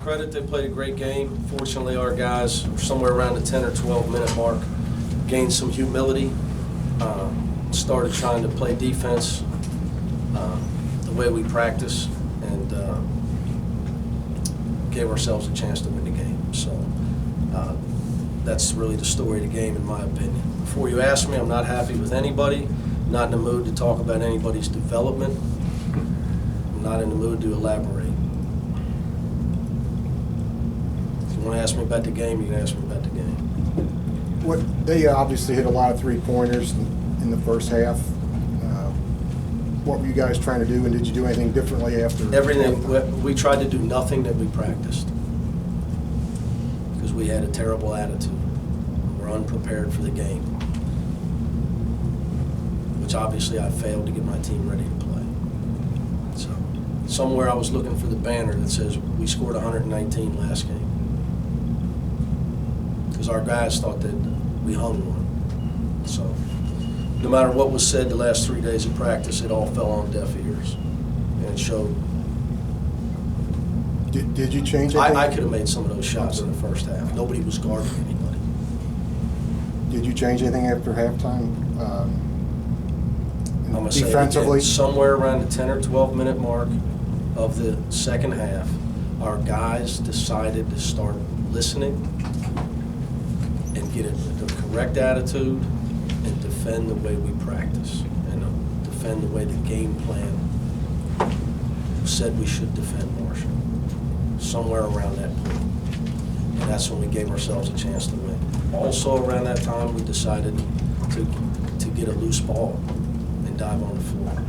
Credit, they played a great game. Fortunately, our guys, somewhere around the 10 or 12 minute mark, gained some humility, started trying to play defense the way we practice, and gave ourselves a chance to win the game. So that's really the story of the game, in my opinion. Before you ask me, I'm not happy with anybody, not in the mood to talk about anybody's development. I'm not in the mood to elaborate. If you want to ask me about the game, you can ask me about the game. They obviously hit a lot of three-pointers in the first half. What were you guys trying to do, and did you do anything differently after? Everything. We tried to do nothing that we practiced because we had a terrible attitude. We're unprepared for the game, which obviously I failed to get my team ready to play. So somewhere I was looking for the banner that says we scored 119 last game because our guys thought that we hung one. So no matter what was said the last 3 days of practice, it all fell on deaf ears, and it showed. Did you change anything? I could have made some of those shots in the first half. Nobody was guarding anybody. Did you change anything after halftime? I'm gonna defensively? say somewhere around the 10 or 12 minute mark of the second half, our guys decided to start listening and get the correct attitude and defend the way we practice and defend the way the game plan said we should defend Marshall. Somewhere around that point. And that's when we gave ourselves a chance to win. Also around that time, we decided to get a loose ball and dive on the floor.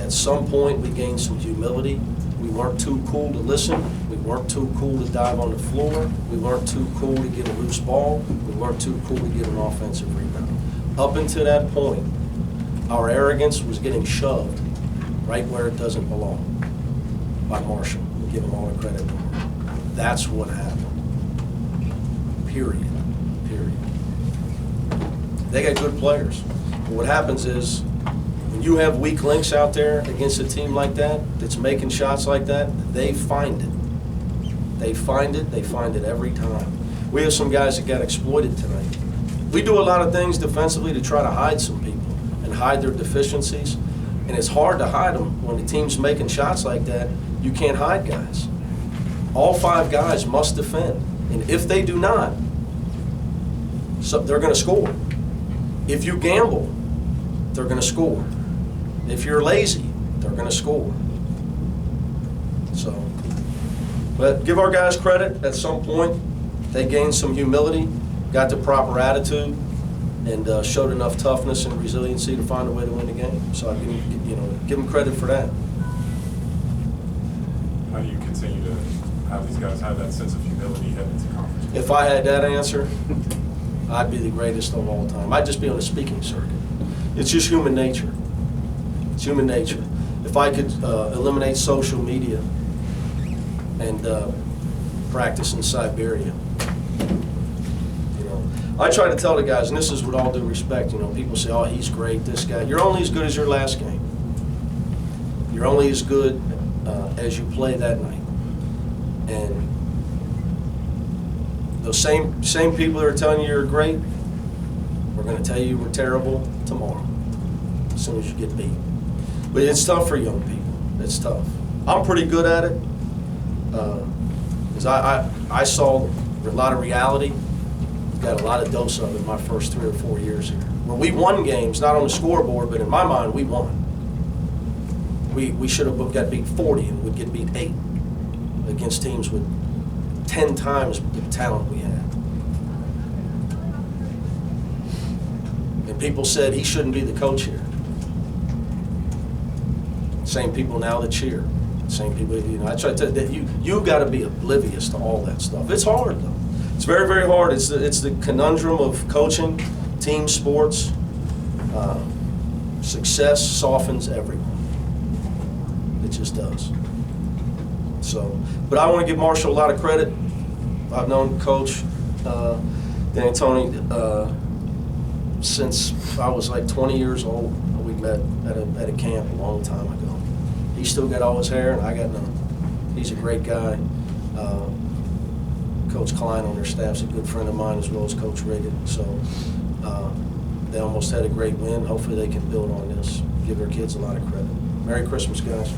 At some point, we gained some humility. We weren't too cool to listen. We weren't too cool to dive on the floor. We weren't too cool to get a loose ball. We weren't too cool to get an offensive rebound. Up until that point, our arrogance was getting shoved right where it doesn't belong by Marshall. We give them all the credit. That's what happened. Period. They got good players. But what happens is, when you have weak links out there against a team like that, that's making shots like that, they find it. They find it every time. We have some guys that got exploited tonight. We do a lot of things defensively to try to hide some people and hide their deficiencies. And it's hard to hide them when the team's making shots like that. You can't hide guys. All 5 guys must defend. And if they do not, they're going to score. If you gamble, they're going to score. If you're lazy, they're going to score. So, but give our guys credit. At some point, they gained some humility, got the proper attitude, and showed enough toughness and resiliency to find a way to win the game. So I give them credit for that. How do you continue to have these guys have that sense of humility heading into conference? If I had that answer, I'd be the greatest of all time. I'd just be on the speaking circuit. It's just human nature. It's human nature. If I could eliminate social media and practice in Siberia, I try to tell the guys, and this is with all due respect, people say, oh, he's great, this guy. You're only as good as your last game. You're only as good as you play that night. And those same people that are telling you you're great, we're going to tell you we're terrible tomorrow, as soon as you get beat. But it's tough for young people. It's tough. I'm pretty good at it, because I saw a lot of reality. Got a lot of dose of it in my first 3 or 4 years here. When we won games, not on the scoreboard, but in my mind, we won. We should have got beat 40 and would get beat 8 against teams with 10 times the talent we had. And people said he shouldn't be the coach here. Same people now that cheer. Same people, I try to tell you, you got to be oblivious to all that stuff. It's hard though. It's very, very hard. It's the conundrum of coaching, team sports. Success softens everyone. It just does. So, but I want to give Marshall a lot of credit. I've known Coach D'Antoni since I was like 20 years old. We met at a camp a long time ago. He's still got all his hair, and I got none. He's a great guy. Coach Klein on their staff's a good friend of mine, as well as Coach Reagan. So they almost had a great win. Hopefully they can build on this, give their kids a lot of credit. Merry Christmas, guys.